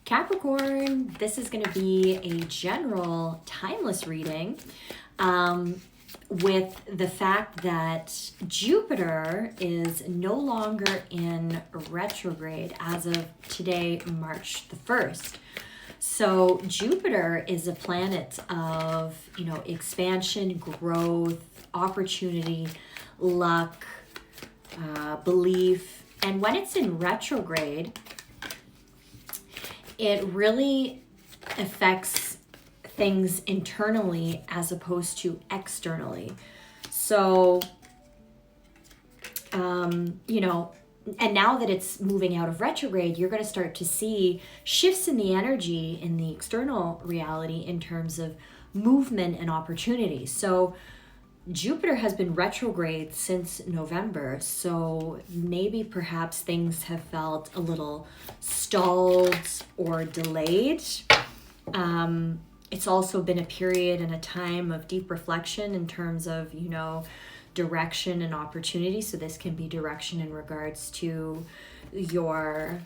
Capricorn, this is going to be a general timeless reading with the fact that Jupiter is no longer in retrograde as of today, March the 1st. So Jupiter is a planet of, expansion, growth, opportunity, luck, belief. And when it's in retrograde, it really affects things internally as opposed to externally. So, and now that it's moving out of retrograde, you're going to start to see shifts in the energy in the external reality in terms of movement and opportunity. So Jupiter has been retrograde since November, so maybe perhaps things have felt a little stalled or delayed. It's also been a period and a time of deep reflection in terms of, direction and opportunity. So this can be direction in regards to your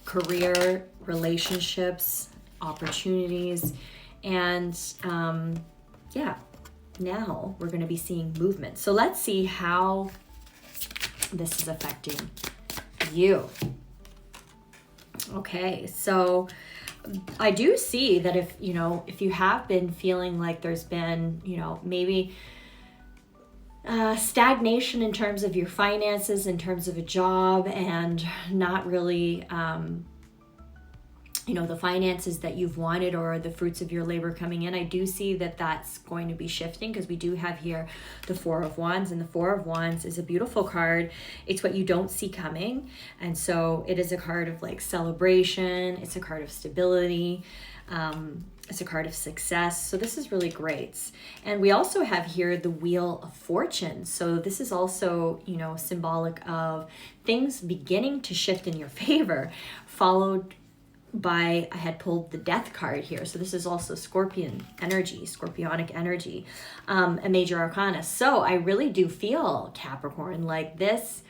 career, relationships, opportunities, and now we're going to be seeing movement. So let's see how this is affecting you. Okay, so I do see that if you have been feeling like there's been, maybe stagnation in terms of your finances, in terms of a job, and not really, the finances that you've wanted or the fruits of your labor coming in, I do see that that's going to be shifting, because we do have here the Four of Wands, and the Four of Wands is a beautiful card. It's what you don't see coming. And so it is a card of like celebration. It's a card of stability. It's a card of success. So this is really great. And we also have here the Wheel of Fortune. So this is also, symbolic of things beginning to shift in your favor, followed by, I had pulled the Death card here. So this is also Scorpionic energy, a major arcana. So I really do feel, Capricorn, like this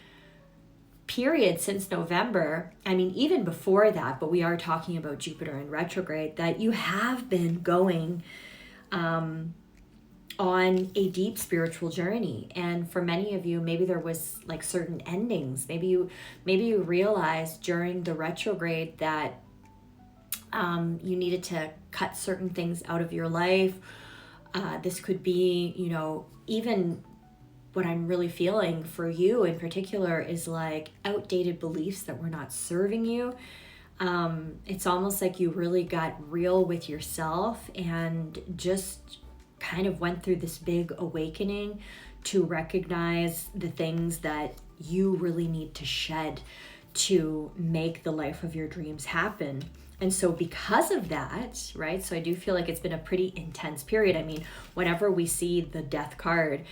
period since November, even before that, but we are talking about Jupiter in retrograde, that you have been going on a deep spiritual journey. And for many of you, maybe there was like certain endings. Maybe you realized during the retrograde that you needed to cut certain things out of your life. This could be, even what I'm really feeling for you in particular is like outdated beliefs that were not serving you. It's almost like you really got real with yourself and just kind of went through this big awakening to recognize the things that you really need to shed to make the life of your dreams happen. And so because of that, right, so I do feel like it's been a pretty intense period. Whenever we see the Death card,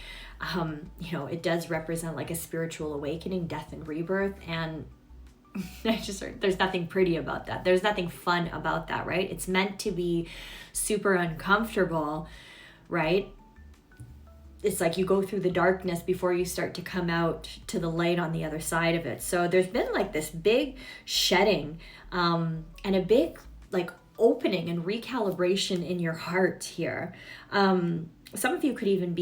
it does represent like a spiritual awakening, death and rebirth. And there's nothing pretty about that. There's nothing fun about that, right? It's meant to be super uncomfortable, right? It's like you go through the darkness before you start to come out to the light on the other side of it. So there's been like this big shedding and a big like opening and recalibration in your heart here. Some of you could even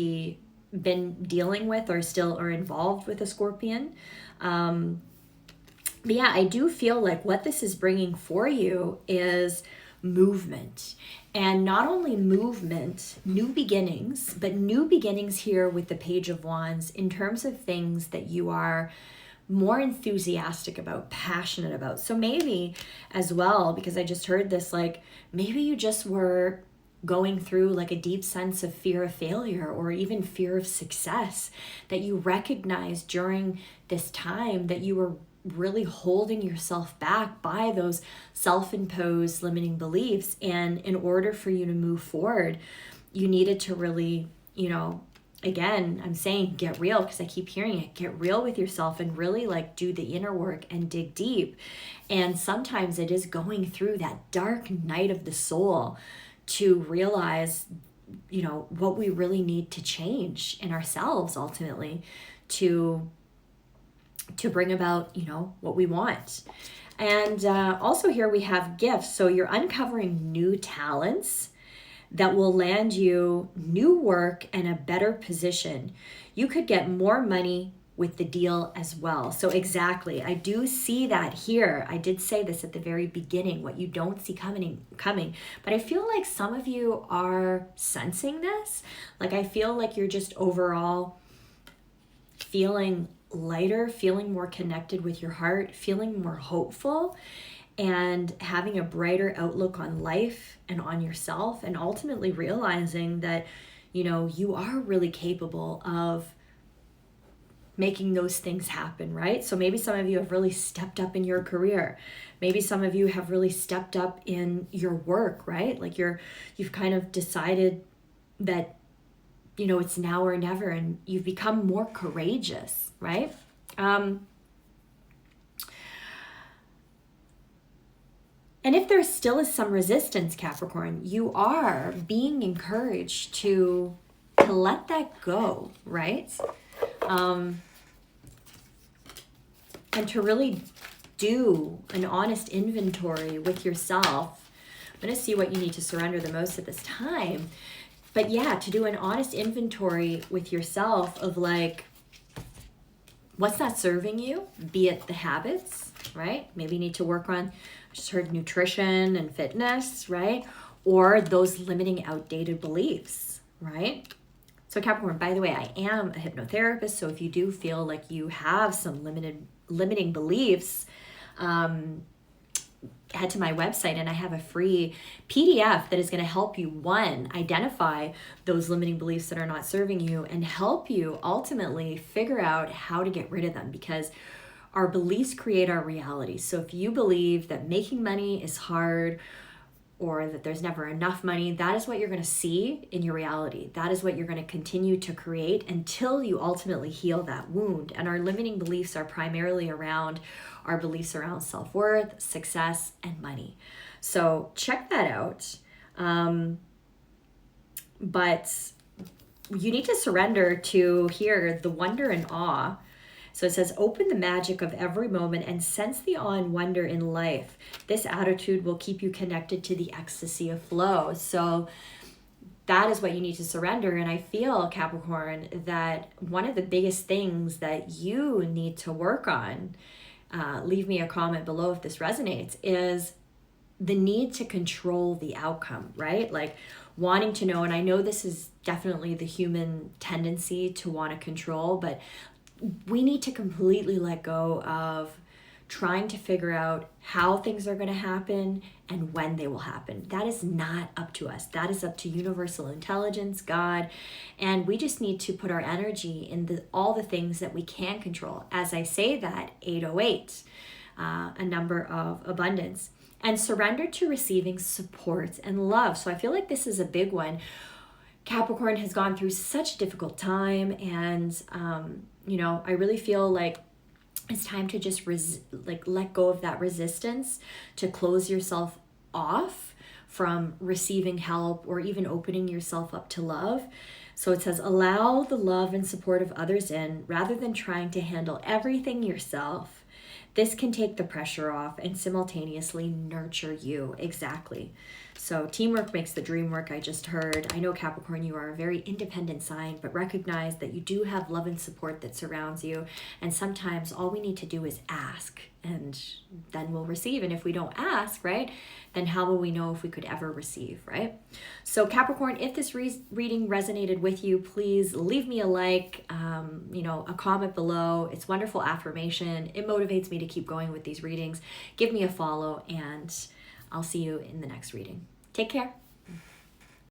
been dealing with or still are involved with a Scorpion. But yeah, I do feel like what this is bringing for you is movement. And not only movement, new beginnings, but new beginnings here with the Page of Wands in terms of things that you are more enthusiastic about, passionate about. So maybe as well, because I just heard this, like maybe you just were going through like a deep sense of fear of failure or even fear of success that you recognized during this time, that you were really holding yourself back by those self-imposed limiting beliefs. And in order for you to move forward, you needed to really, again, I'm saying get real because I keep hearing it, get real with yourself and really like do the inner work and dig deep. And sometimes it is going through that dark night of the soul to realize, what we really need to change in ourselves ultimately to bring about, what we want. And also here we have gifts. So you're uncovering new talents that will land you new work and a better position. You could get more money with the deal as well. So exactly, I do see that here. I did say this at the very beginning, what you don't see coming, but I feel like some of you are sensing this. Like I feel like you're just overall feeling lighter, feeling more connected with your heart, feeling more hopeful, and having a brighter outlook on life and on yourself, and ultimately realizing that, you are really capable of making those things happen, right? So maybe some of you have really stepped up in your career. Maybe some of you have really stepped up in your work, right? Like you've kind of decided that, it's now or never, and you've become more courageous, right? And if there still is some resistance, Capricorn, you are being encouraged to let that go, right? And to really do an honest inventory with yourself. I'm going to see what you need to surrender the most at this time. But yeah, to do an honest inventory with yourself of like, what's not serving you? Be it the habits, right? Maybe you need to work on, I just heard nutrition and fitness, right? Or those limiting outdated beliefs, right? So Capricorn, by the way, I am a hypnotherapist. So if you do feel like you have some limiting beliefs, head to my website and I have a free PDF that is going to help you, one, identify those limiting beliefs that are not serving you and help you ultimately figure out how to get rid of them, because our beliefs create our reality. So if you believe that making money is hard or that there's never enough money, that is what you're going to see in your reality. That is what you're going to continue to create until you ultimately heal that wound. And our limiting beliefs are primarily around our beliefs around self-worth, success, and money. So check that out. But you need to surrender to here the wonder and awe. So it says, open the magic of every moment and sense the awe and wonder in life. This attitude will keep you connected to the ecstasy of flow. So that is what you need to surrender. And I feel, Capricorn, that one of the biggest things that you need to work on, leave me a comment below if this resonates, is the need to control the outcome, right? Like wanting to know, and I know this is definitely the human tendency to want to control, but we need to completely let go of trying to figure out how things are going to happen and when they will happen. That is not up to us. That is up to universal intelligence, God. And we just need to put our energy in all the things that we can control. As I say that, 808, a number of abundance, and surrender to receiving support and love. So I feel like this is a big one. Capricorn has gone through such a difficult time, and I really feel like it's time to just let go of that resistance, to close yourself off from receiving help or even opening yourself up to love. So it says, allow the love and support of others in rather than trying to handle everything yourself. This can take the pressure off and simultaneously nurture you. Exactly. So teamwork makes the dream work, I just heard. I know, Capricorn, you are a very independent sign, but recognize that you do have love and support that surrounds you. And sometimes all we need to do is ask, and then we'll receive. And if we don't ask, right, then how will we know if we could ever receive, right? So Capricorn, if this reading resonated with you, please leave me a like, a comment below. It's wonderful affirmation. It motivates me to keep going with these readings. Give me a follow, and I'll see you in the next reading. Take care.